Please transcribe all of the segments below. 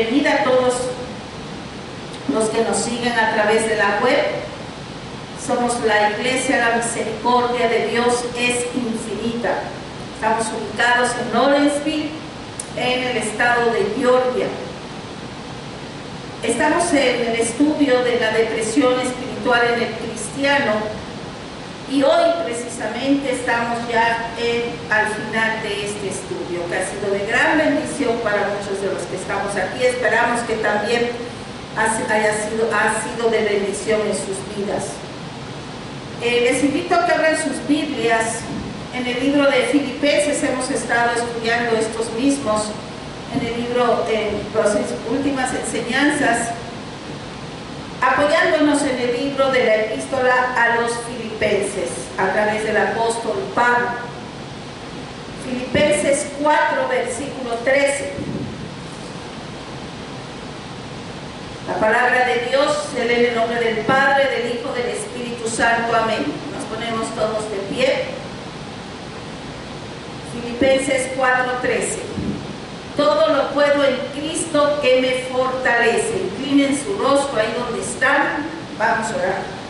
bienvenida a todos los que nos siguen a través de la web. Somos la Iglesia La Misericordia de Dios es Infinita. Estamos ubicados en Lawrenceville, en el estado de Georgia. Estamos en el estudio de la depresión espiritual en el cristiano y hoy precisamente estamos ya al final de este estudio, que ha sido de gran bendición para muchos de los que estamos aquí. Esperamos que también ha sido de bendición en sus vidas. Les invito a que abran sus Biblias en el libro de Filipenses. Hemos estado estudiando estos mismos en el libro, las últimas enseñanzas, apoyándonos en el libro de la epístola a los Filipenses a través del apóstol Pablo. Filipenses 4, versículo 13. La palabra de Dios se lee en el nombre del Padre, del Hijo, del Espíritu Santo. Amén. Nos ponemos todos de pie. Filipenses 4:13. Todo lo puedo en Cristo que me fortalece. Inclinen su rostro ahí donde están. Vamos a orar.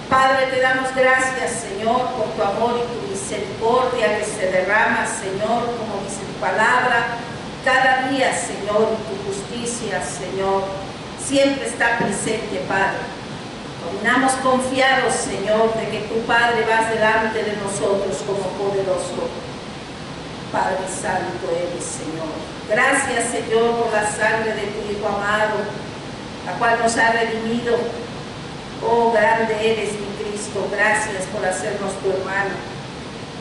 Padre, te damos gracias, Señor, por tu amor y tu misericordia que se derrama, Señor, como dice tu palabra, cada día, Señor, y tu justicia, Señor, siempre está presente, Padre. Caminamos confiados, Señor, de que tu Padre vas delante de nosotros como poderoso Padre Santo eres, Señor. Gracias, Señor, por la sangre de tu Hijo amado, la cual nos ha redimido. Oh, grande eres, mi Cristo. Gracias por hacernos tu hermano.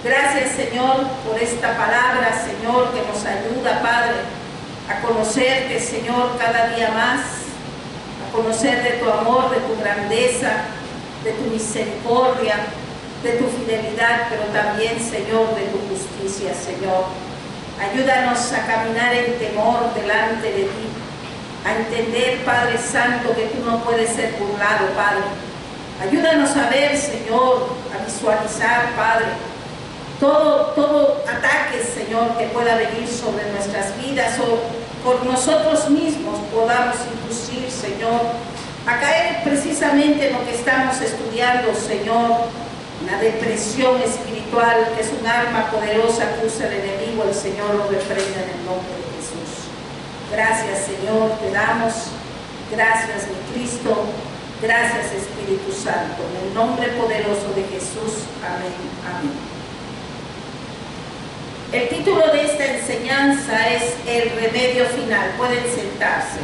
Gracias, Señor, por esta palabra, Señor, que nos ayuda, Padre, a conocerte, Señor, cada día más, a conocer de tu amor, de tu grandeza, de tu misericordia, de tu fidelidad, pero también, Señor, de tu justicia, Señor. Ayúdanos a caminar en temor delante de ti, a entender, Padre Santo, que tú no puedes ser burlado, Padre. Ayúdanos a ver, Señor, a visualizar, Padre, todo ataque, Señor, que pueda venir sobre nuestras vidas o por nosotros mismos podamos inducir, Señor, a caer precisamente en lo que estamos estudiando, Señor, la depresión espiritual, que es un arma poderosa que usa el enemigo. El Señor lo reprenda en el nombre de Jesús. Gracias, Señor, te damos. Gracias, mi Cristo. Gracias, Espíritu Santo. En el nombre poderoso de Jesús. Amén. Amén. El título de esta enseñanza es El remedio final. Pueden sentarse.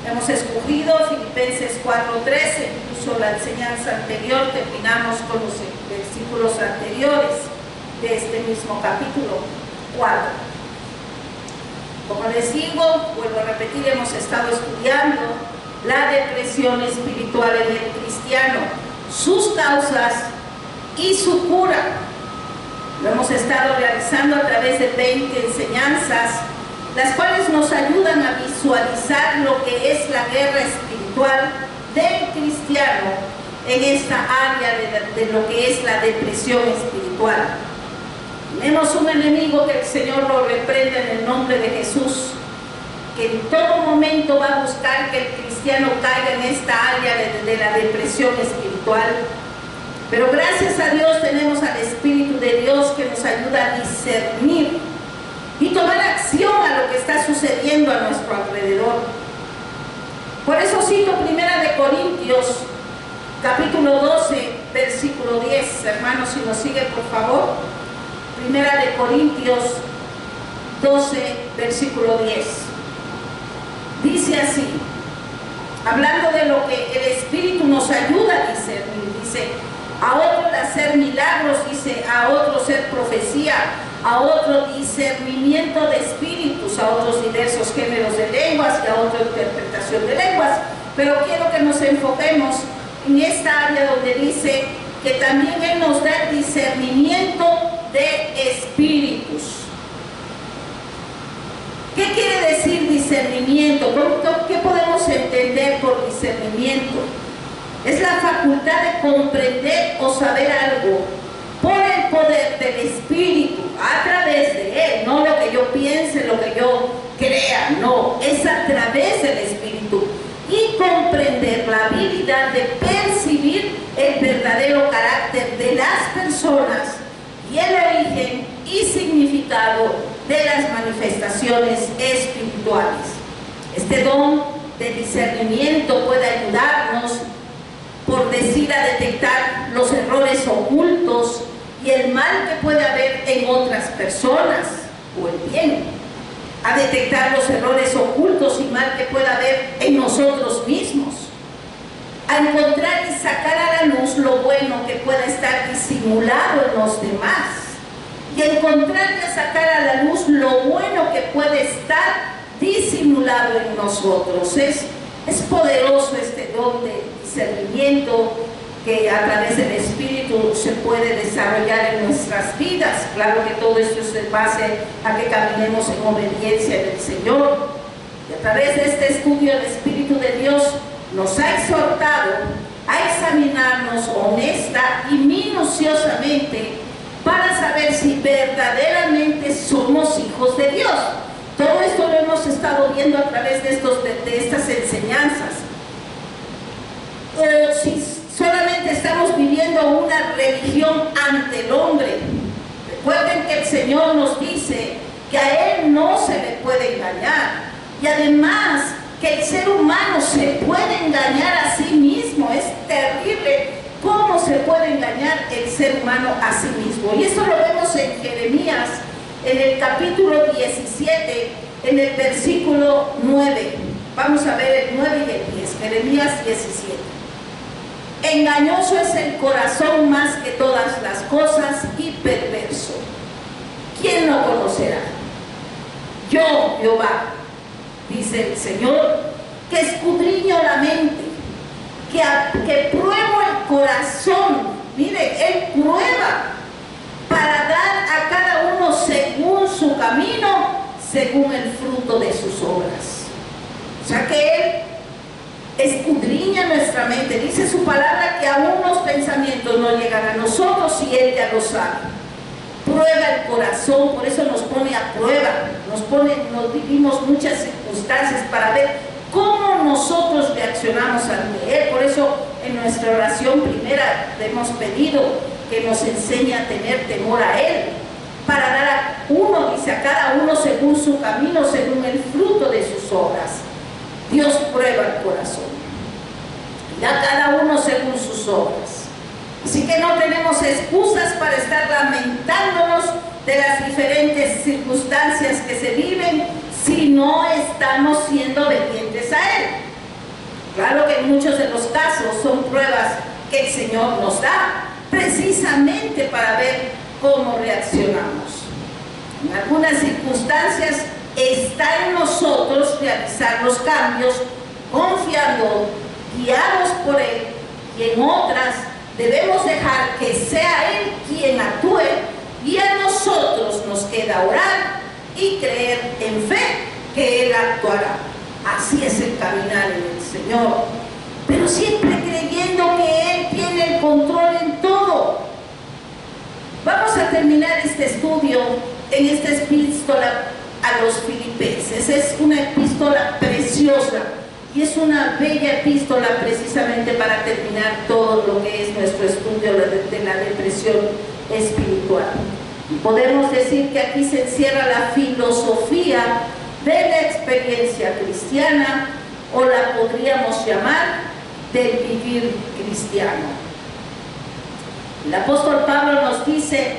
Hemos escogido Filipenses 4:13, incluso la enseñanza anterior terminamos con los versículos anteriores de este mismo capítulo 4. Como les digo, vuelvo a repetir, hemos estado estudiando la depresión espiritual en el cristiano, sus causas y su cura. Lo hemos estado realizando a través de 20 enseñanzas, las cuales nos ayudan a visualizar lo que es la guerra espiritual del cristiano en esta área de lo que es la depresión espiritual. Tenemos un enemigo que el Señor lo reprenda en el nombre de Jesús, que en todo momento va a buscar que el cristiano caiga en esta área de la depresión espiritual. Pero gracias a Dios tenemos al Espíritu de Dios que nos ayuda a discernir y tomar acción a lo que está sucediendo a nuestro alrededor. Por eso cito 1 Corintios, capítulo 12, versículo 10. Hermanos, si nos sigue, por favor. 1 Corintios 12, versículo 10. Dice así, hablando de lo que el Espíritu nos ayuda a discernir. Dice, a otro de hacer milagros, dice, a otro ser profecía, a otro discernimiento de espíritus, a otros diversos géneros de lenguas y a otra interpretación de lenguas. Pero quiero que nos enfoquemos en esta área donde dice que también Él nos da el discernimiento de espíritus. ¿Qué quiere decir discernimiento? ¿Qué podemos entender por discernimiento? Es la facultad de comprender o saber algo por el poder del Espíritu, a través de Él, no lo que yo piense, lo que yo crea, no, es a través del Espíritu. Y comprender la habilidad de percibir el verdadero carácter de las personas y el origen y significado de las manifestaciones espirituales. Este don de discernimiento puede ayudarnos, por decir, a detectar los errores ocultos y el mal que puede haber en otras personas, o el bien, a detectar los errores ocultos y mal que pueda haber en nosotros mismos, a encontrar y sacar a la luz lo bueno que pueda estar disimulado en los demás, y a encontrar y a sacar a la luz lo bueno que puede estar disimulado en nosotros. Es poderoso este don de discernimiento que a través del Espíritu se puede desarrollar en nuestras vidas. Claro que todo esto es en base a que caminemos en obediencia del Señor. Y a través de este estudio, el Espíritu de Dios nos ha exhortado a examinarnos honesta y minuciosamente para saber si verdaderamente somos hijos de Dios. Todo esto lo hemos estado viendo a través de estas enseñanzas. O si solamente estamos viviendo una religión ante el hombre. Recuerden que el Señor nos dice que a Él no se le puede engañar. Y además que el ser humano se puede engañar a sí mismo. Es terrible cómo se puede engañar el ser humano a sí mismo. Y esto lo vemos en Jeremías, en el capítulo 17, en el versículo 9. Vamos a ver el 9 y el 10, Jeremías 17. Engañoso es el corazón más que todas las cosas y perverso. ¿Quién lo conocerá? Yo, Jehová, dice el Señor, que escudriño la mente, que pruebo el corazón. Mire, Él prueba para dar a cada uno según su camino, según el fruto de sus obras. O sea que Él escudriña nuestra mente. Dice su palabra que aún los pensamientos no llegan a nosotros y Él ya lo sabe. Prueba el corazón, por eso nos pone a prueba, nos vivimos muchas circunstancias para ver cómo nosotros reaccionamos ante Él. Por eso en nuestra oración primera le hemos pedido que nos enseñe a tener temor a Él, para dar a uno, dice, a cada uno según su camino, según el fruto de sus obras. Dios prueba el corazón y da a cada uno según sus obras. Así que no tenemos excusas para estar lamentándonos de las diferentes circunstancias que se viven si no estamos siendo obedientes a Él. Claro que en muchos de los casos son pruebas que el Señor nos da precisamente para ver cómo reaccionamos. En algunas circunstancias está en nosotros realizar los cambios confiando, guiados por Él, y en otras debemos dejar que sea Él quien actúe y a nosotros nos queda orar y creer en fe que Él actuará. Así es el caminar en el Señor, pero siempre creyendo que Él tiene el control en todo. Vamos a terminar este estudio en esta epístola a los Filipenses. Es una epístola preciosa y es una bella epístola precisamente para terminar todo lo que es nuestro estudio de la depresión espiritual. Podemos decir que aquí se encierra la filosofía de la experiencia cristiana, o la podríamos llamar del vivir cristiano. El apóstol Pablo nos dice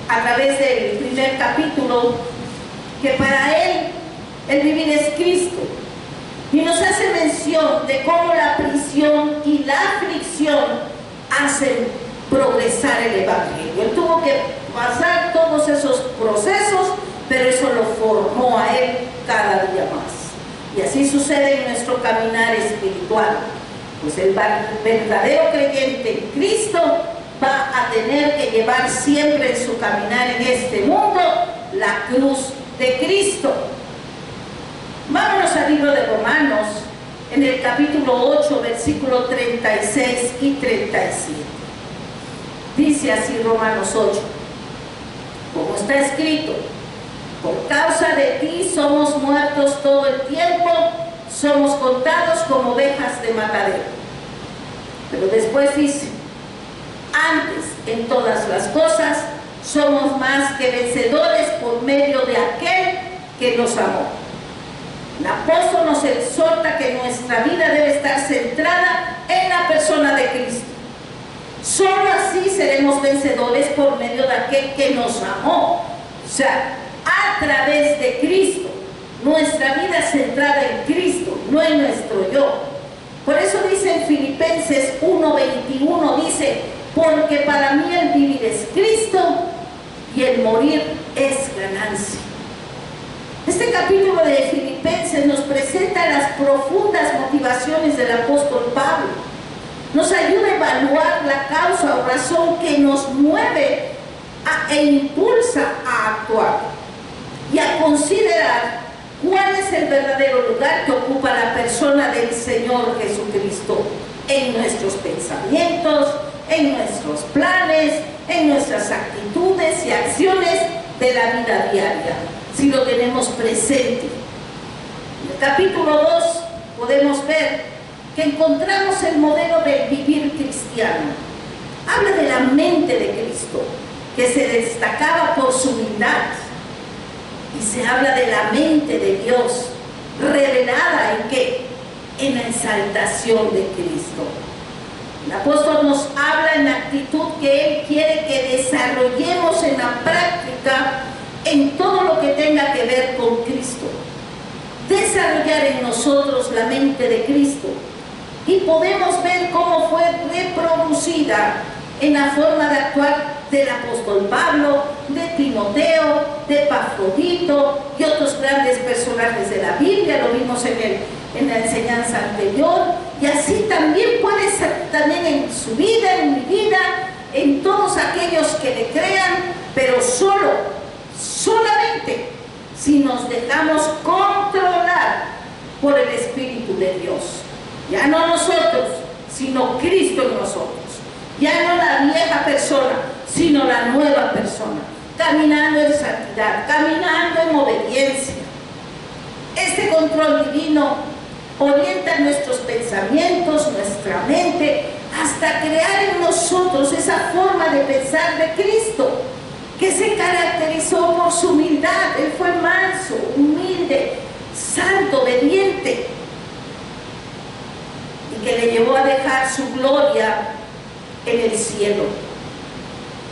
a través del primer capítulo que para él el vivir es Cristo, y nos hace mención de cómo la prisión y la aflicción hacen progresar el Evangelio. Él tuvo que pasar todos esos procesos, pero eso lo formó a él cada día más. Y así sucede en nuestro caminar espiritual. Pues el verdadero creyente en Cristo va a tener que llevar siempre en su caminar en este mundo la cruz de Cristo. Vámonos al libro de Romanos, en el capítulo 8, versículo 36 y 37. Dice así Romanos 8, como está escrito: Por causa de ti somos muertos todo el tiempo, somos contados como ovejas de matadero. Pero después dice, antes en todas las cosas somos más que vencedores por medio de aquel que nos amó. El apóstol nos exhorta que nuestra vida debe estar centrada en la persona de Cristo. Solo así seremos vencedores por medio de aquel que nos amó. O sea, a través de Cristo, nuestra vida centrada en Cristo, no en nuestro yo. Por eso dice en Filipenses 1:21, dice, porque para mí el vivir es Cristo y el morir es ganancia. Este capítulo de Filipenses nos presenta las profundas motivaciones del apóstol Pablo. Nos ayuda a evaluar la causa o razón que nos mueve e impulsa a actuar y a considerar cuál es el verdadero lugar que ocupa la persona del Señor Jesucristo en nuestros pensamientos, en nuestros planes, en nuestras actitudes y acciones de la vida diaria, si lo tenemos presente. En el capítulo 2 podemos ver que encontramos el modelo del vivir cristiano. Habla de la mente de Cristo, que se destacaba por su humildad, y se habla de la mente de Dios, revelada ¿en qué? En la exaltación de Cristo. El apóstol nos habla en la actitud que él quiere que desarrollemos en la práctica en todo lo que tenga que ver con Cristo. Desarrollar en nosotros la mente de Cristo. Y podemos ver cómo fue reproducida en la forma de actuar del apóstol Pablo, de Timoteo, de Epafrodito y otros grandes personajes de la Biblia. Lo vimos en la enseñanza anterior, y así también puede ser también en su vida, en mi vida, en todos aquellos que le crean, pero solamente si nos dejamos controlar por el Espíritu de Dios. Ya no nosotros, sino Cristo en nosotros. Ya no la vieja persona, sino la nueva persona, caminando en santidad, caminando en obediencia. Este control divino orienta nuestros pensamientos, nuestra mente, hasta crear en nosotros esa forma de pensar de Cristo, que se caracterizó por su humildad. Él fue manso, humilde, santo, obediente, y que le llevó a dejar su gloria en el cielo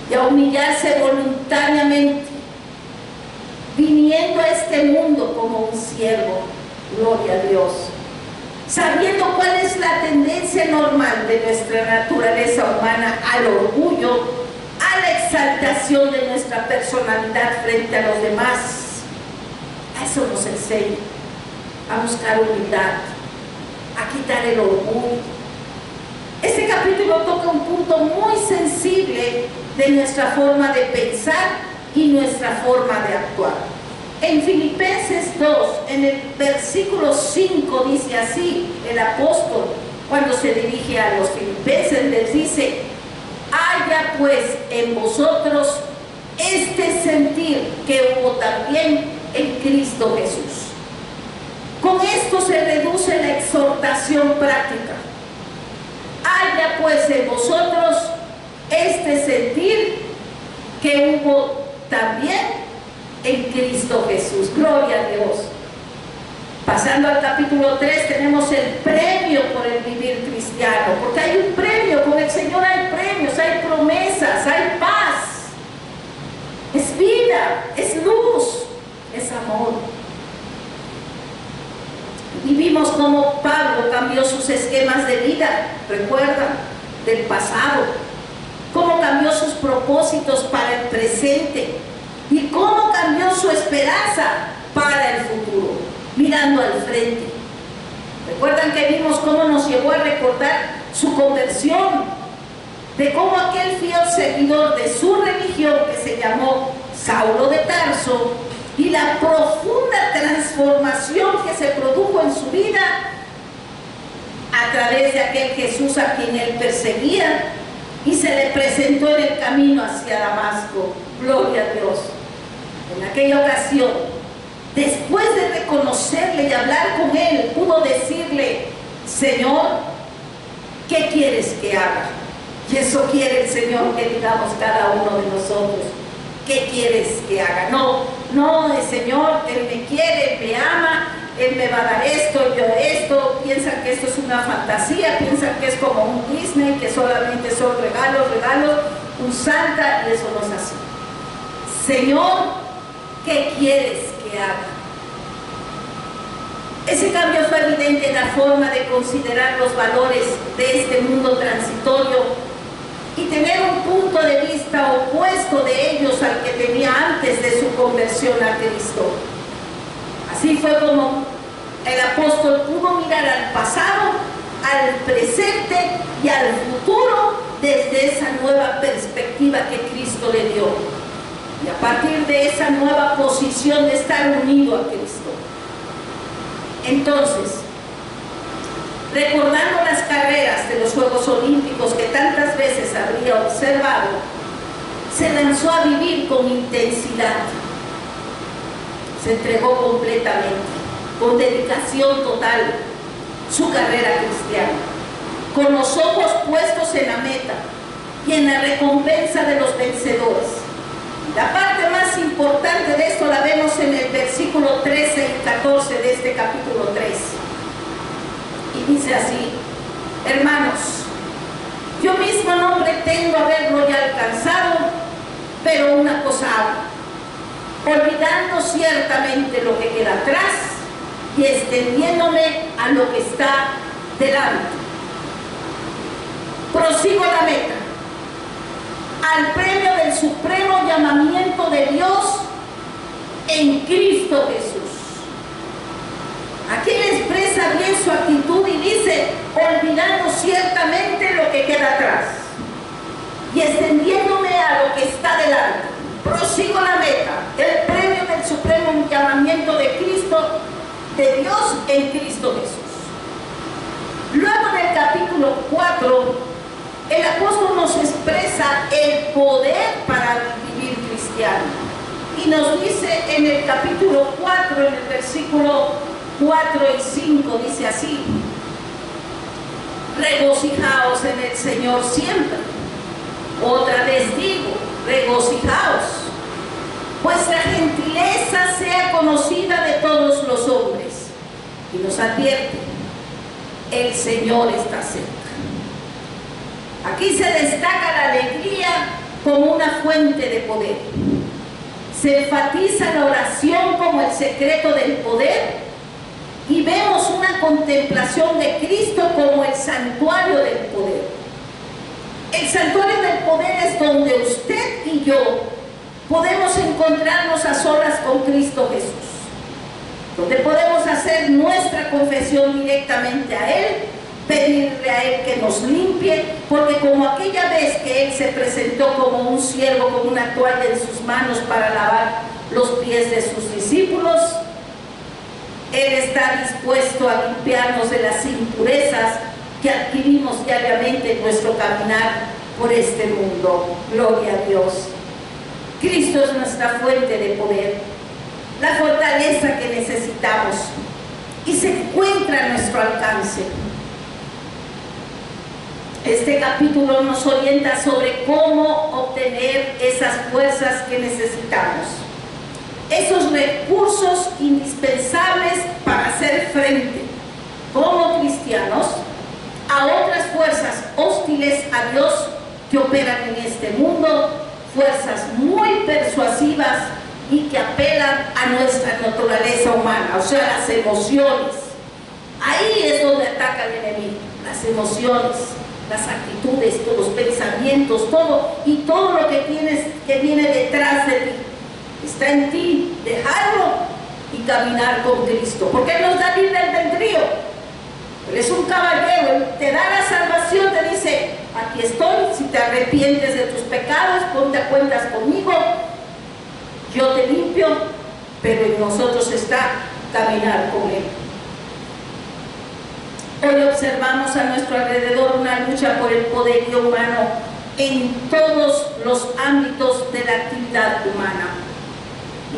y a humillarse voluntariamente, viniendo a este mundo como un siervo. Gloria a Dios, sabiendo cuál es la tendencia normal de nuestra naturaleza humana al orgullo, a la exaltación de nuestra personalidad frente a los demás. Eso nos enseña a buscar humildad, a quitar el orgullo. Este capítulo toca un punto muy sensible de nuestra forma de pensar y nuestra forma de actuar. En Filipenses 2, en el versículo 5, dice así el apóstol, cuando se dirige a los filipenses, les dice: haya pues en vosotros este sentir que hubo también en Cristo Jesús. Con esto se reduce la exhortación práctica. Haya pues en vosotros este sentir que hubo también en Cristo Jesús. Gloria a Dios. Pasando al capítulo 3, tenemos el premio por el vivir cristiano, porque hay un premio, con el Señor hay premios, hay promesas, hay paz, es vida, es luz, es amor. Y vimos cómo Pablo cambió sus esquemas de vida, recuerdan, del pasado, cómo cambió sus propósitos para el presente y cómo cambió su esperanza para el futuro, mirando al frente. Recuerdan que vimos cómo nos llevó a recordar su conversión, de cómo aquel fiel seguidor de su religión, que se llamó Saulo de Tarso, y la profunda transformación que se produjo en su vida a través de aquel Jesús a quien él perseguía y se le presentó en el camino hacia Damasco. Gloria a Dios. En aquella ocasión, después de reconocerle y hablar con él, pudo decirle: Señor, ¿qué quieres que haga? Y eso quiere el Señor que digamos cada uno de nosotros. ¿Qué quieres que haga? No, el Señor, Él me quiere, Él me ama, Él me va a dar esto, yo esto. Piensan que esto es una fantasía, piensan que es como un Disney, que solamente son regalos, un Santa, y eso no es así. Señor, ¿qué quieres que haga? Ese cambio fue evidente en la forma de considerar los valores de este mundo transitorio y tener un punto de vista opuesto de ellos al que tenía antes de su conversión a Cristo. Así fue como el apóstol pudo mirar al pasado, al presente y al futuro desde esa nueva perspectiva que Cristo le dio. Y a partir de esa nueva posición de estar unido a Cristo. Entonces, recordando las carreras de los Juegos Olímpicos que tantas veces habría observado, se lanzó a vivir con intensidad. Se entregó completamente, con dedicación total, su carrera cristiana, con los ojos puestos en la meta y en la recompensa de los vencedores. La parte más importante de esto la vemos en el versículo 13 y 14 de este capítulo 3. Y dice así: hermanos, yo mismo no pretendo haberlo ya alcanzado, pero una cosa hago, olvidando ciertamente lo que queda atrás y extendiéndome a lo que está delante. Prosigo la meta, al premio del supremo llamamiento de Dios en Cristo Jesús. Aquí le expresa bien su actitud y dice: olvidando ciertamente lo que queda atrás y extendiéndome a lo que está delante. Prosigo la meta, el premio del supremo llamamiento de Cristo, de Dios en Cristo Jesús. Luego en el capítulo 4, el apóstol nos expresa el poder para vivir cristiano. Y nos dice en el capítulo 4, en el versículo 4 y 5, dice así: regocijaos en el Señor siempre. Otra vez digo, regocijaos. Vuestra gentileza sea conocida de todos los hombres. Y nos advierte: el Señor está cerca. Aquí se destaca la alegría como una fuente de poder. Se enfatiza la oración como el secreto del poder y vemos una contemplación de Cristo como el santuario del poder. El santuario del poder es donde usted y yo podemos encontrarnos a solas con Cristo Jesús, donde podemos hacer nuestra confesión directamente a Él, pedirle a Él que nos limpie, porque como aquella vez que Él se presentó como un siervo con una toalla en sus manos para lavar los pies de sus discípulos, Él está dispuesto a limpiarnos de las impurezas que adquirimos diariamente en nuestro caminar por este mundo. Gloria a Dios. Cristo es nuestra fuente de poder, la fortaleza que necesitamos, y se encuentra a nuestro alcance. Este capítulo nos orienta sobre cómo obtener esas fuerzas que necesitamos, esos recursos indispensables para hacer frente, como cristianos, a otras fuerzas hostiles a Dios que operan en este mundo, fuerzas muy persuasivas y que apelan a nuestra naturaleza humana, o sea, las emociones. Ahí es donde ataca el enemigo, las emociones, las actitudes, los pensamientos, todo, y todo lo que tienes que viene detrás de ti. Está en ti, dejarlo y caminar con Cristo, porque Él nos da libre albedrío. Él es un caballero, Él te da la salvación, te dice: aquí estoy, si te arrepientes de tus pecados, ponte a cuentas conmigo, yo te limpio, pero en nosotros está caminar con Él. Hoy observamos a nuestro alrededor una lucha por el poderío humano en todos los ámbitos de la actividad humana.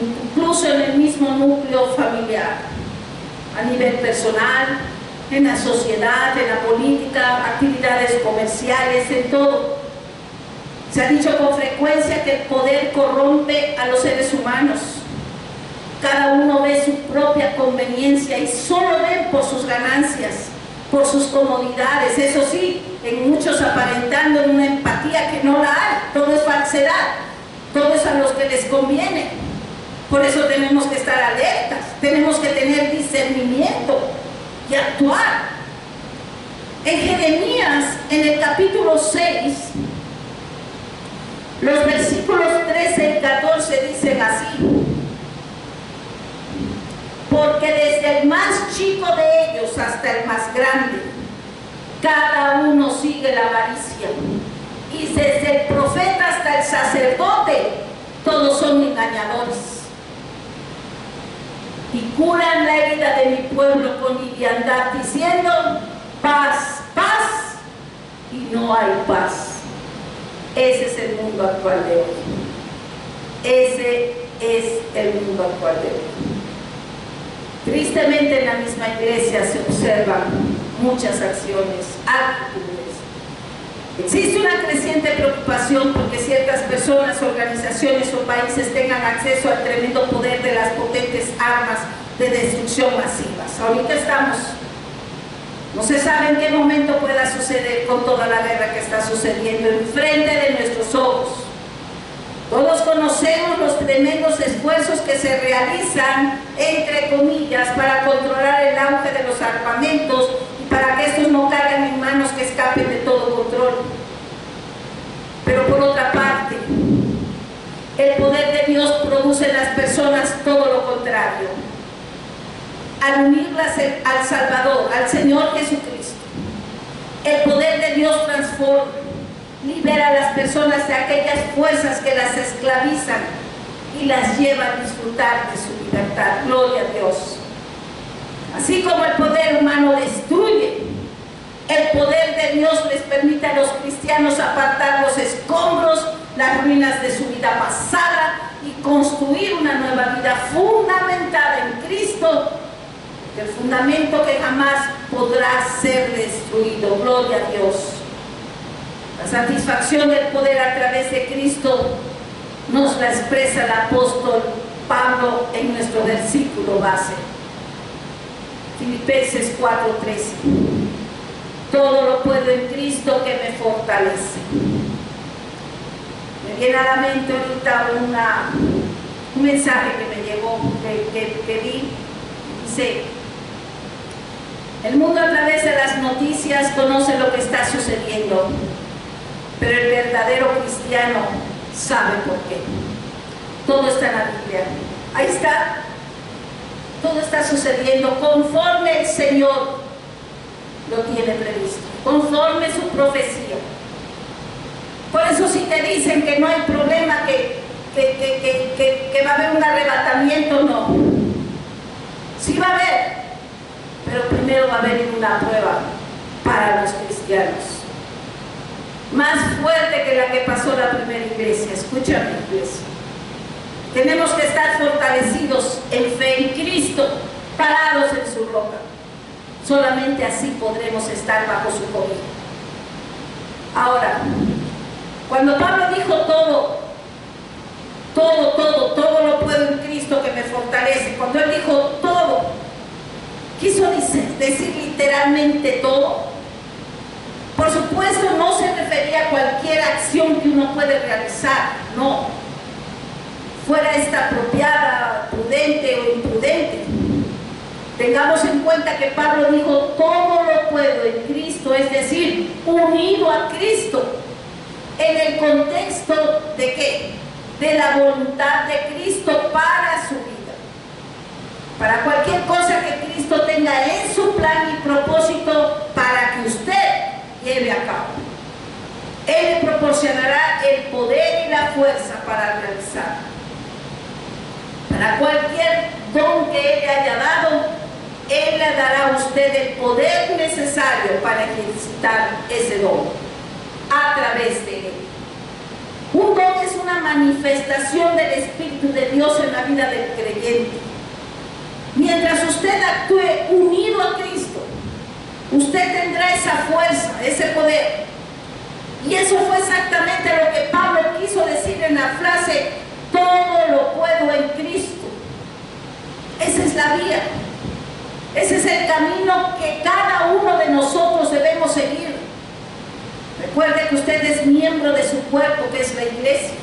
incluso en el mismo núcleo familiar, a nivel personal, en la sociedad, en la política, actividades comerciales, en todo. Se ha dicho con frecuencia que el poder corrompe a los seres humanos. Cada uno ve su propia conveniencia y solo ven por sus ganancias, por sus comodidades, eso sí, en muchos aparentando una empatía que no la hay. Todo es falsedad, todo es a los que les conviene. Por eso tenemos que estar alertas, tenemos que tener discernimiento y actuar. En Jeremías, en el capítulo 6, los versículos 13 y 14 dicen así: porque desde el más chico de ellos hasta el más grande, cada uno sigue la avaricia, y desde el profeta hasta el sacerdote, todos son engañadores. Y curan la herida de mi pueblo con liviandad, diciendo: paz, paz, y no hay paz. Ese es el mundo actual de hoy. Ese es el mundo actual de hoy. Tristemente en la misma iglesia se observan muchas acciones, actitudes. Existe una creciente preocupación porque ciertas personas, organizaciones o países tengan acceso al tremendo poder de las potentes armas de destrucción masivas. Ahorita estamos, no se sabe en qué momento pueda suceder con toda la guerra que está sucediendo enfrente de nuestros ojos. Todos conocemos los tremendos esfuerzos que se realizan, entre comillas, para controlar el auge de los armamentos y para que estos no caigan en manos que escapen de todo control. Pero por otra parte, el poder de Dios produce en las personas todo lo contrario. Al unirlas al Salvador, al Señor Jesucristo, el poder de Dios transforma, libera a las personas de aquellas fuerzas que las esclavizan y las lleva a disfrutar de su libertad. Gloria a Dios. Así como el poder humano destruye, el poder de Dios les permite a los cristianos apartar los escombros, las ruinas de su vida pasada y construir una nueva vida fundamentada en Cristo, el fundamento que jamás podrá ser destruido. Gloria a Dios. La satisfacción del poder a través de Cristo nos la expresa el apóstol Pablo en nuestro versículo base, Filipenses 4:13. Todo lo puedo en Cristo que me fortalece. Me viene a la mente ahorita un mensaje que me llegó, que vi. Dice: el mundo a través de las noticias conoce lo que está sucediendo, pero el verdadero cristiano sabe por qué. Todo está en la Biblia. Ahí está. Todo está sucediendo conforme el Señor lo tiene previsto, conforme su profecía. Por eso si te dicen que no hay problema, que va a haber un arrebatamiento, no. Sí va a haber, pero primero va a haber una prueba para los cristianos, más fuerte que la que pasó la primera iglesia. Escúchame, iglesia. Tenemos que estar fortalecidos en fe en Cristo, parados en su roca. Solamente así podremos estar bajo su cobijo. Ahora, cuando Pablo dijo todo lo puedo en Cristo que me fortalece, cuando él dijo todo, quiso decir literalmente todo. Por supuesto, no se refería a cualquier acción que uno puede realizar, no. Fuera esta apropiada, prudente o imprudente. Tengamos en cuenta que Pablo dijo todo lo puedo en Cristo, es decir, unido a Cristo, en el contexto de ¿qué? De la voluntad de Cristo para su vida. Para cualquier cosa que Cristo tenga en su plan y propósito para que usted lleve a cabo. Él le proporcionará el poder y la fuerza para realizar. Para cualquier don que Él le haya dado, Él le dará a usted el poder necesario para ejercitar ese don a través de Él. Un don es una manera manifestación del Espíritu de Dios en la vida del creyente. Mientras usted actúe unido a Cristo, usted tendrá esa fuerza, ese poder. Y eso fue exactamente lo que Pablo quiso decir en la frase: todo lo puedo en Cristo. Esa es la vía. Ese es el camino que cada uno de nosotros debemos seguir. Recuerde que usted es miembro de su cuerpo, que es la iglesia.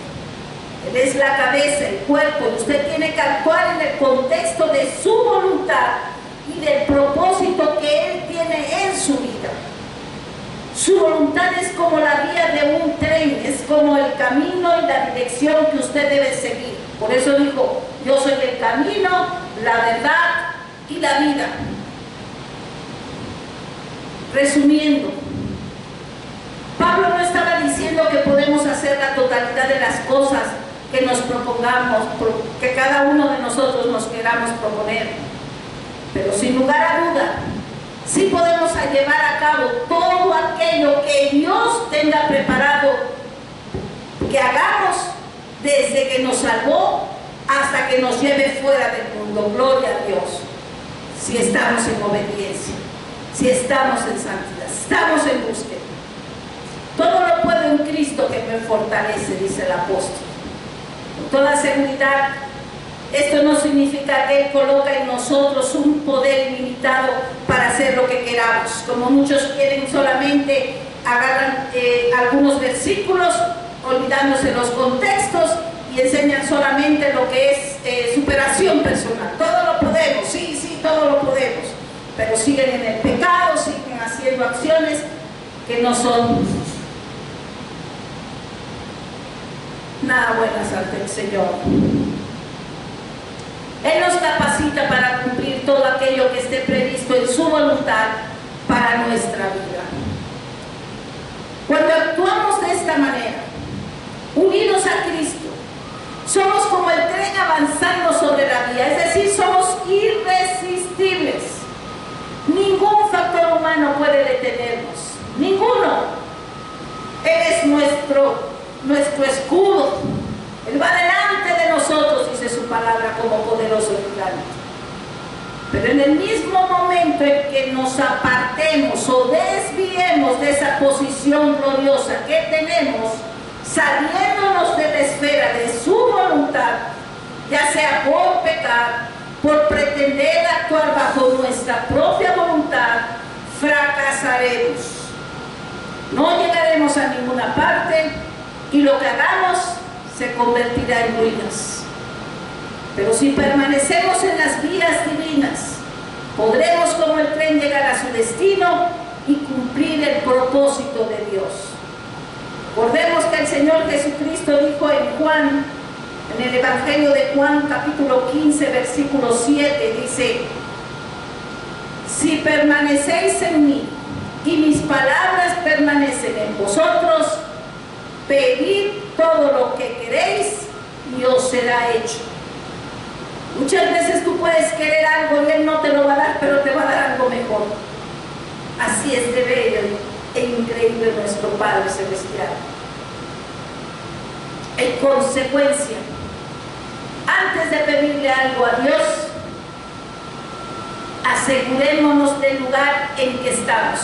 Él es la cabeza, el cuerpo, y usted tiene que actuar en el contexto de su voluntad y del propósito que Él tiene en su vida. Su voluntad es como la vía de un tren, es como el camino y la dirección que usted debe seguir. Por eso dijo: yo soy el camino, la verdad y la vida. Resumiendo, Pablo no estaba diciendo que podemos hacer la totalidad de las cosas que nos propongamos, que cada uno de nosotros nos queramos proponer, pero sin lugar a duda, sí podemos llevar a cabo todo aquello que Dios tenga preparado que hagamos, desde que nos salvó hasta que nos lleve fuera del mundo. Gloria a Dios. Si estamos en obediencia, si estamos en santidad, estamos en búsqueda. Todo lo puedo en Cristo que me fortalece, dice el apóstol. Con toda seguridad, esto no significa que Él coloca en nosotros un poder ilimitado para hacer lo que queramos. Como muchos quieren, solamente agarran algunos versículos, olvidándose los contextos, y enseñan solamente lo que es superación personal. Todo lo podemos, sí, todo lo podemos, pero siguen en el pecado, siguen haciendo acciones que no son nada buenas ante el Señor. Él nos capacita para cumplir todo aquello que esté previsto en su voluntad para nuestra vida. Cuando actuamos de esta manera, unidos a Cristo, somos como el tren avanzando sobre la vía, es decir, somos irresistibles. Ningún factor humano puede detenernos, ninguno. Él es nuestro escudo. Él va delante de nosotros, dice su palabra, como poderoso gigante. Pero en el mismo momento en que nos apartemos o desviemos de esa posición gloriosa que tenemos, saliéndonos de la esfera de su voluntad, ya sea por pecar, por pretender actuar bajo nuestra propia voluntad, fracasaremos. No llegaremos a ninguna parte y lo que hagamos se convertirá en ruinas. Pero si permanecemos en las vías divinas, podremos como el tren llegar a su destino y cumplir el propósito de Dios. Recordemos que el Señor Jesucristo dijo en Juan, en el Evangelio de Juan, capítulo 15, versículo 7, dice: si permanecéis en mí y mis palabras permanecen en vosotros, pedid todo lo que queréis y os será hecho. Muchas veces tú puedes querer algo y Él no te lo va a dar, pero te va a dar algo mejor. Así es de bello e increíble nuestro Padre Celestial. En consecuencia, antes de pedirle algo a Dios, asegurémonos del lugar en que estamos,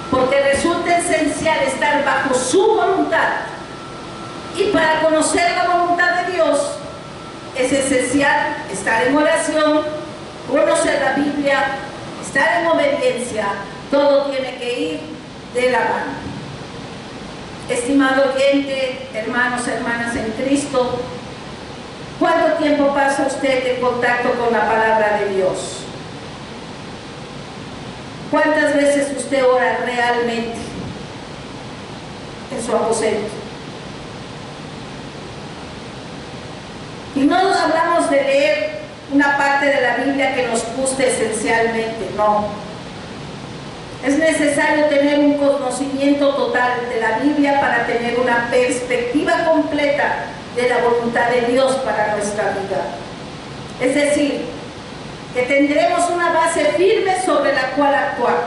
porque resulta esencial estar bajo su voluntad, y para conocer la voluntad de Dios es esencial estar en oración, conocer la Biblia, estar en obediencia. Todo tiene que ir de la mano. Estimado oyente, hermanos, hermanas en Cristo, ¿cuánto tiempo pasa usted en contacto con la palabra de Dios? ¿Cuántas veces usted ora realmente en su aposento? Y no hablamos de leer una parte de la Biblia que nos guste esencialmente, no. Es necesario tener un conocimiento total de la Biblia para tener una perspectiva completa de la voluntad de Dios para nuestra vida. Es decir, que tendremos una base firme sobre la cual actuar.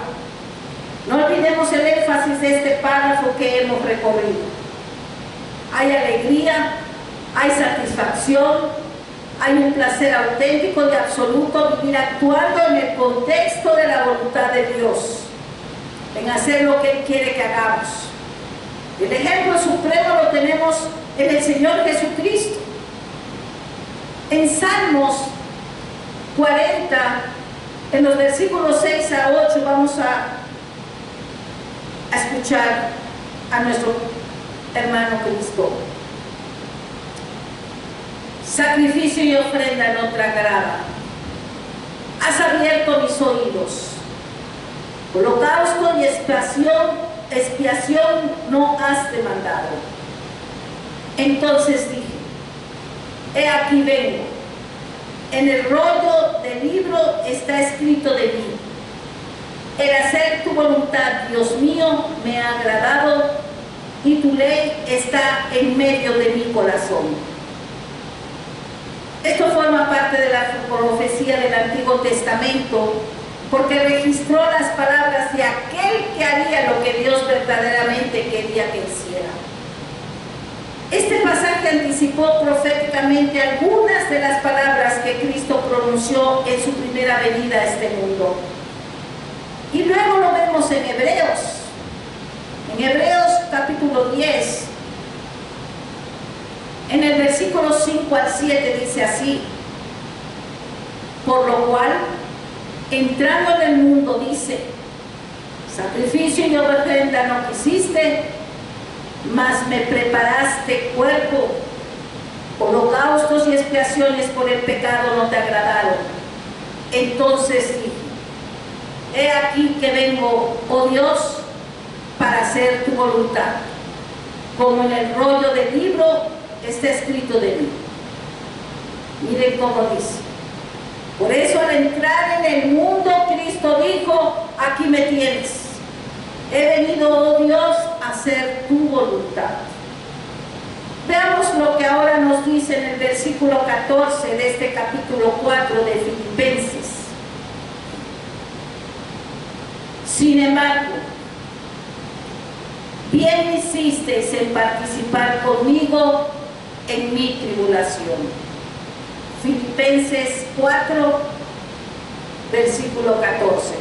No olvidemos el énfasis de este párrafo que hemos recorrido. Hay alegría hay satisfacción, hay un placer auténtico y absoluto vivir actuando en el contexto de la voluntad de Dios, en hacer lo que Él quiere que hagamos. El ejemplo supremo lo tenemos en el Señor Jesucristo. En Salmos 40, en los versículos 6 a 8, vamos a escuchar a nuestro hermano Cristo. Sacrificio y ofrenda no te agrada. Has abierto mis oídos. Holocausto y expiación no has demandado. Entonces dije, he aquí vengo. En el rollo del libro está escrito de mí. El hacer tu voluntad, Dios mío, me ha agradado, y tu ley está en medio de mi corazón. Esto forma parte de la profecía del Antiguo Testamento, porque registró las palabras de aquel que haría lo que Dios verdaderamente quería que hiciera. Este pasaje anticipó proféticamente algunas de las palabras que Cristo pronunció en su primera venida a este mundo. Y luego lo vemos en Hebreos. En Hebreos capítulo 10, en el versículo 5 al 7 dice así: por lo cual, entrando en el mundo, dice, sacrificio y ofrenda no quisiste, mas me preparaste cuerpo. Holocaustos y expiaciones por el pecado no te agradaron. Entonces dije, he aquí que vengo, oh Dios, para hacer tu voluntad. Como en el rollo del libro está escrito de mí. Miren cómo dice. Por eso al entrar en el mundo, Cristo dijo, aquí me tienes. He venido, oh Dios, a hacer tu voluntad. Veamos lo que ahora nos dice en el versículo 14 de este capítulo 4 de Filipenses. Sin embargo, bien hicisteis en participar conmigo en mi tribulación. Filipenses 4, versículo 14.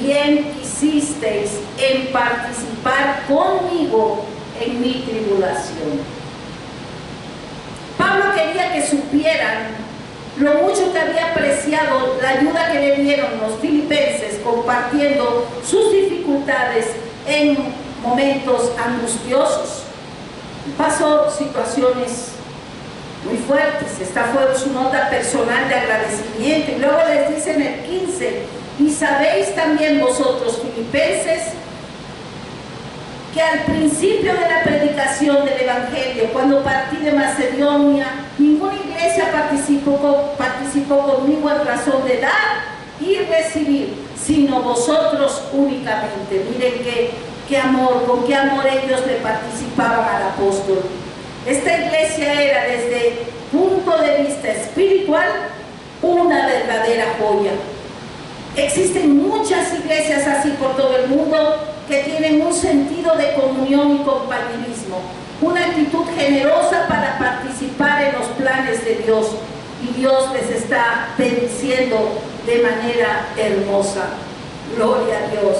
Bien hicisteis en participar conmigo en mi tribulación. Pablo quería que supieran lo mucho que había apreciado la ayuda que le dieron los filipenses compartiendo sus dificultades en momentos angustiosos. Pasó situaciones muy fuertes. Esta fue su nota personal de agradecimiento. Y luego les dice en el 15, y sabéis también vosotros, filipenses, que al principio de la predicación del Evangelio, cuando partí de Macedonia, ninguna iglesia participó conmigo en razón de dar y recibir, sino vosotros únicamente. Miren qué amor, con qué amor ellos le participaban al apóstol. Esta iglesia era, desde punto de vista espiritual, una verdadera joya. Existen muchas iglesias así por todo el mundo que tienen un sentido de comunión y compañerismo, una actitud generosa para participar en los planes de Dios, y Dios les está bendiciendo de manera hermosa. Gloria a Dios.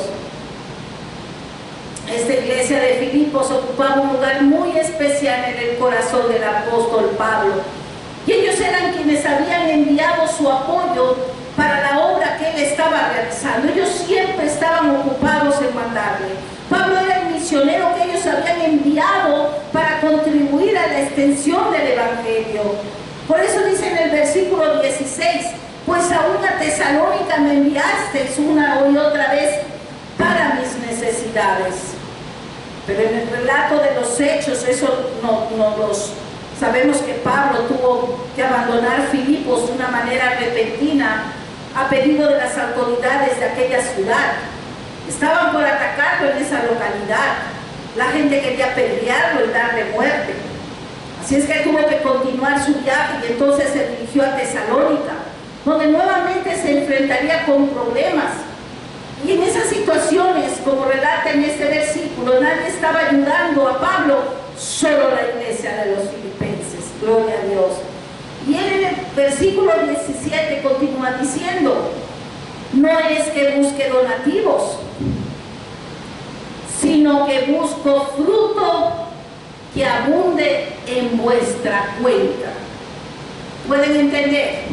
Esta iglesia de Filipos ocupaba un lugar muy especial en el corazón del apóstol Pablo, y ellos eran quienes habían enviado su apoyo para la obra que él estaba realizando. Ellos siempre estaban ocupados en mandarle. Pablo era el misionero que ellos habían enviado para contribuir a la extensión del Evangelio. Por eso dice en el versículo 16, pues a una Tesalónica me enviasteis una y otra vez para mis necesidades. Pero en el relato de los hechos, eso no los sabemos, que Pablo tuvo que abandonar Filipos de una manera repentina a pedido de las autoridades de aquella ciudad. Estaban por atacarlo en esa localidad. La gente quería apedrearlo y darle muerte. Así es que tuvo que continuar su viaje, y entonces se dirigió a Tesalónica, donde nuevamente se enfrentaría con problemas. Y en esas situaciones, como relata en este versículo, cuando nadie estaba ayudando a Pablo, solo la iglesia de los filipenses. Gloria a Dios. Y él en el versículo 17 continúa diciendo: no es que busque donativos, sino que busco fruto que abunde en vuestra cuenta. ¿Pueden entender?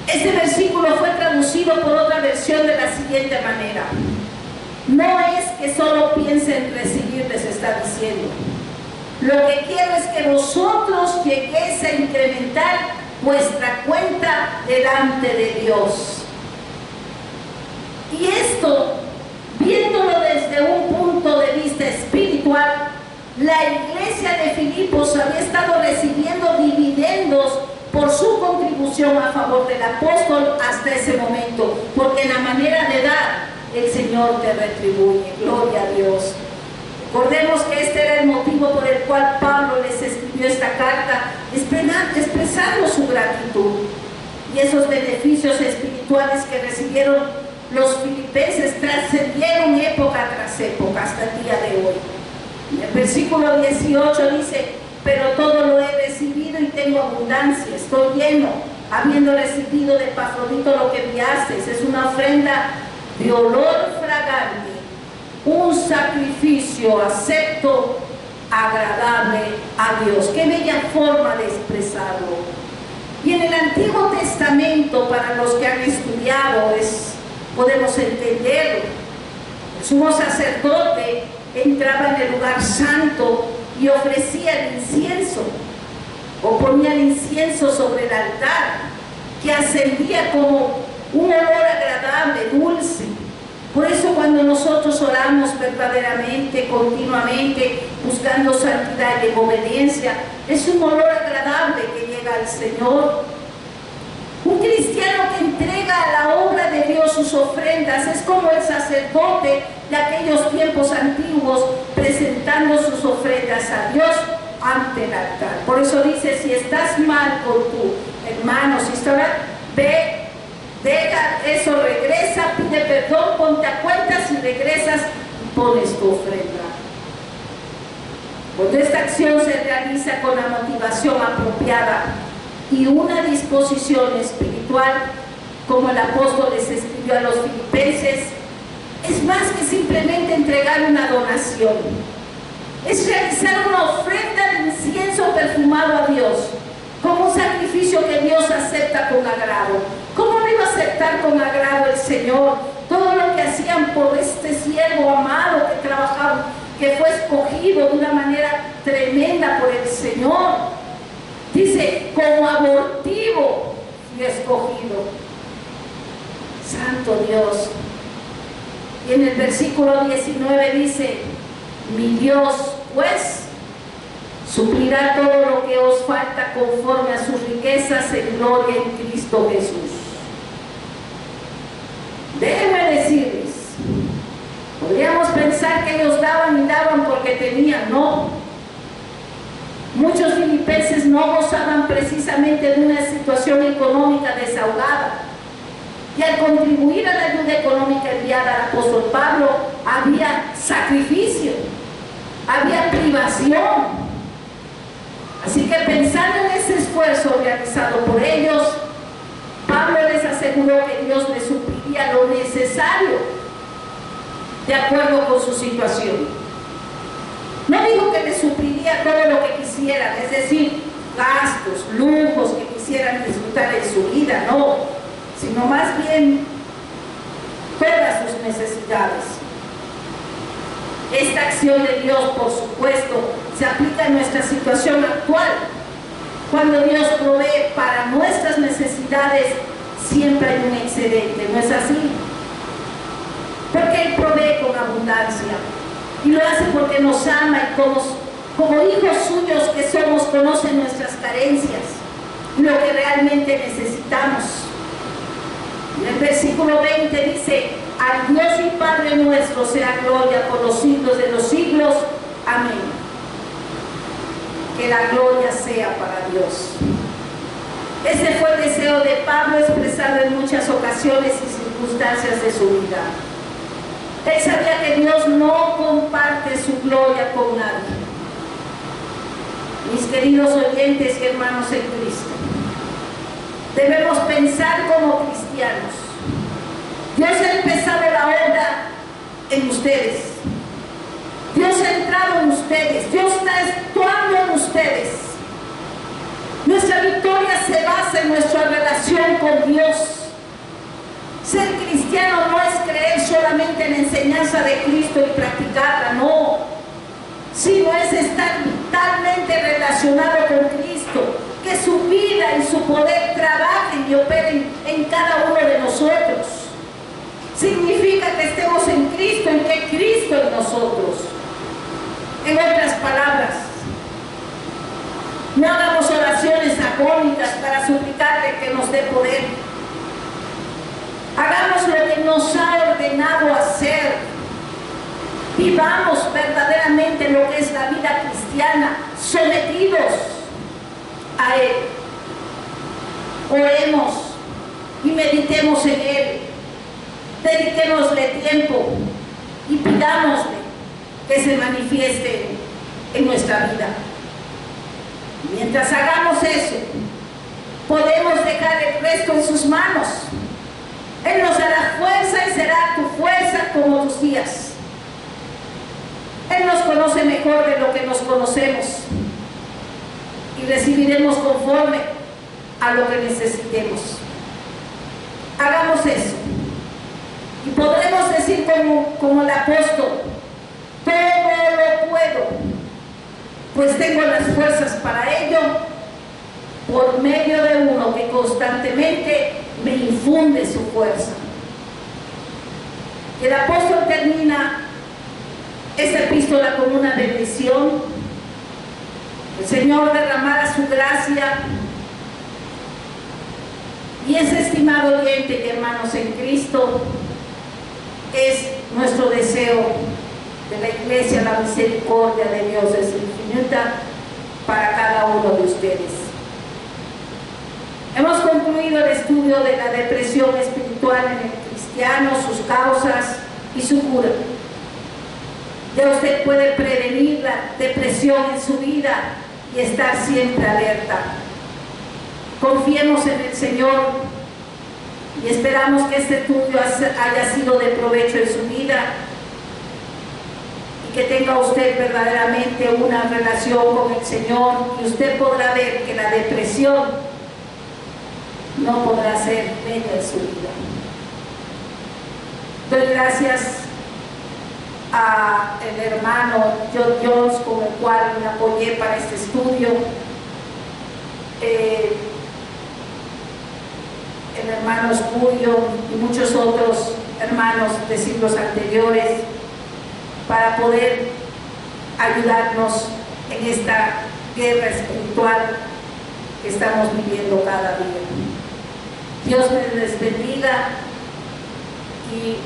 Este versículo fue traducido por otra versión de la siguiente manera: no es que solo piensen en recibir, les está diciendo. Lo que quiero es que vosotros lleguéis a incrementar vuestra cuenta delante de Dios. Y esto, viéndolo desde un punto de vista espiritual, la iglesia de Filipos había estado recibiendo dividendos por su contribución a favor del apóstol hasta ese momento, porque en la manera de dar, el Señor te retribuye. Gloria a Dios. Recordemos que este era el motivo por el cual Pablo les escribió esta carta, expresando su gratitud. Y esos beneficios espirituales que recibieron los filipenses trascendieron época tras época hasta el día de hoy. En el versículo 18 dice: pero todo lo he recibido y tengo abundancia, estoy lleno, habiendo recibido de Epafrodito lo que enviasteis. Es una ofrenda de olor fragante, un sacrificio acepto, agradable a Dios. Qué bella forma de expresarlo. Y en el Antiguo Testamento, para los que han estudiado, podemos entenderlo. El sumo sacerdote entraba en el lugar santo y ofrecía el incienso, o ponía el incienso sobre el altar, que ascendía como un olor agradable, dulce. Por eso cuando nosotros oramos verdaderamente, continuamente, buscando santidad y obediencia, es un olor agradable que llega al Señor. Un cristiano que entrega a la obra de Dios sus ofrendas es como el sacerdote de aquellos tiempos antiguos, presentando sus ofrendas a Dios ante el altar. Por eso dice: si estás mal con tu hermano, si estás mal, ve, deja eso, regresa, pide perdón, ponte a cuentas y regresas y pones tu ofrenda. Cuando esta acción se realiza con la motivación apropiada y una disposición espiritual, como el apóstol les escribió a los filipenses, es más que simplemente entregar una donación. Es realizar una ofrenda de incienso perfumado a Dios, como un sacrificio que Dios acepta con agrado. ¿Cómo no iba a aceptar con agrado el Señor todo lo que hacían por este siervo amado que trabajaba, que fue escogido de una manera tremenda por el Señor? Dice: como abortivo y escogido. Santo Dios. Y en el versículo 19 dice: mi Dios pues suplirá todo lo que os falta conforme a sus riquezas en gloria en Cristo Jesús. Déjenme decirles, podríamos pensar que ellos daban y daban porque tenían. No. Muchos filipenses no gozaban precisamente de una situación económica desahogada. Y al contribuir a la ayuda económica enviada al apóstol Pablo, había sacrificio, había privación. Así que pensando en ese esfuerzo realizado por ellos, Pablo les aseguró que Dios les supliría lo necesario de acuerdo con su situación. No digo que les supliría todo lo que quisieran, es decir, gastos, lujos que quisieran disfrutar en su vida, no, sino más bien todas sus necesidades. Esta acción de Dios, por supuesto, se aplica en nuestra situación actual. Cuando Dios provee para nuestras necesidades, siempre hay un excedente, ¿no es así? Porque Él provee con abundancia. Y lo hace porque nos ama y como hijos suyos que somos, conoce nuestras carencias y lo que realmente necesitamos. En el versículo 20 dice: al Dios y Padre nuestro sea gloria por los siglos de los siglos. Amén. Que la gloria sea para Dios. Ese fue el deseo de Pablo, expresado en muchas ocasiones y circunstancias de su vida. Él sabía que Dios no comparte su gloria con nadie. Mis queridos oyentes y hermanos en Cristo, debemos pensar como cristianos. Dios ha empezado la obra en ustedes. Dios ha entrado en ustedes. Dios está actuando en ustedes. Nuestra victoria se basa en nuestra relación con Dios. Ser cristiano no es creer solamente en la enseñanza de Cristo y practicarla, no. Sino es estar vitalmente relacionado con Cristo. Que su vida y su poder trabajen y operen en cada uno de nosotros. Significa que estemos en Cristo y que Cristo en nosotros. En otras palabras, no hagamos oraciones agónicas para suplicarle que nos dé poder. Hagamos lo que nos ha ordenado hacer. Vivamos verdaderamente lo que es la vida cristiana, sometidos a Él. Oremos y meditemos en Él. Dediquémosle tiempo y pidámosle que se manifieste en nuestra vida. Mientras hagamos eso, podemos dejar el resto en sus manos. Él nos dará fuerza y será tu fuerza como tus días. Él nos conoce mejor de lo que nos conocemos y recibiremos conforme a lo que necesitemos. Hagamos eso y podremos decir como el apóstol: todo lo puedo, pues tengo las fuerzas para ello por medio de uno que constantemente me infunde su fuerza. El apóstol termina esta epístola con una bendición. El Señor derramará su gracia. Y ese, estimado oyente y hermanos en Cristo, es nuestro deseo de la Iglesia. La misericordia de Dios es infinita para cada uno de ustedes. Hemos concluido el estudio de la depresión espiritual en el cristiano, sus causas y su cura. Ya usted puede prevenir la depresión en su vida y estar siempre alerta. Confiemos en el Señor y esperamos que este estudio haya sido de provecho en su vida y que tenga usted verdaderamente una relación con el Señor, y usted podrá ver que la depresión no podrá ser medio en su vida. Doy gracias al hermano John Jones, con el cual me apoyé para este estudio. El hermano Escurio y muchos otros hermanos de siglos anteriores, para poder ayudarnos en esta guerra espiritual que estamos viviendo cada día. Dios les bendiga y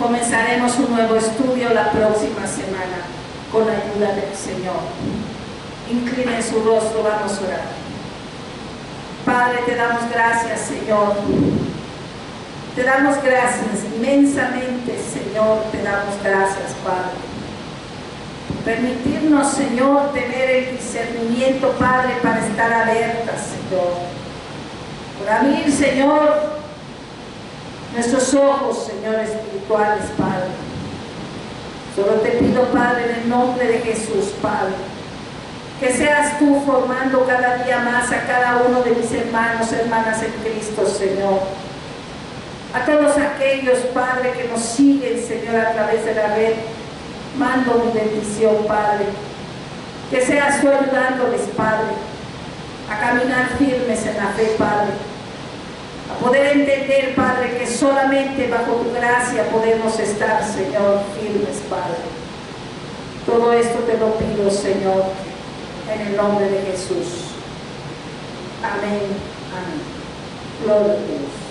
comenzaremos un nuevo estudio la próxima semana con la ayuda del Señor. Inclinen su rostro, vamos a orar. Padre, te damos gracias, Señor. Te damos gracias inmensamente, Señor. Te damos gracias, Padre. Permitirnos, Señor, tener el discernimiento, Padre, para estar alertas, Señor. Por abrir, Señor, nuestros ojos, Señor, espirituales, Padre. Solo te pido, Padre, en el nombre de Jesús, Padre, que seas tú formando cada día más a cada uno de mis hermanos, hermanas en Cristo, Señor. A todos aquellos, Padre, que nos siguen, Señor, a través de la red, mando mi bendición, Padre. Que seas tú ayudándoles, Padre, a caminar firmes en la fe, Padre. A poder entender, Padre, que solamente bajo tu gracia podemos estar, Señor, firmes, Padre. Todo esto te lo pido, Señor, en el nombre de Jesús. Amén. Amén. Gloria a Dios.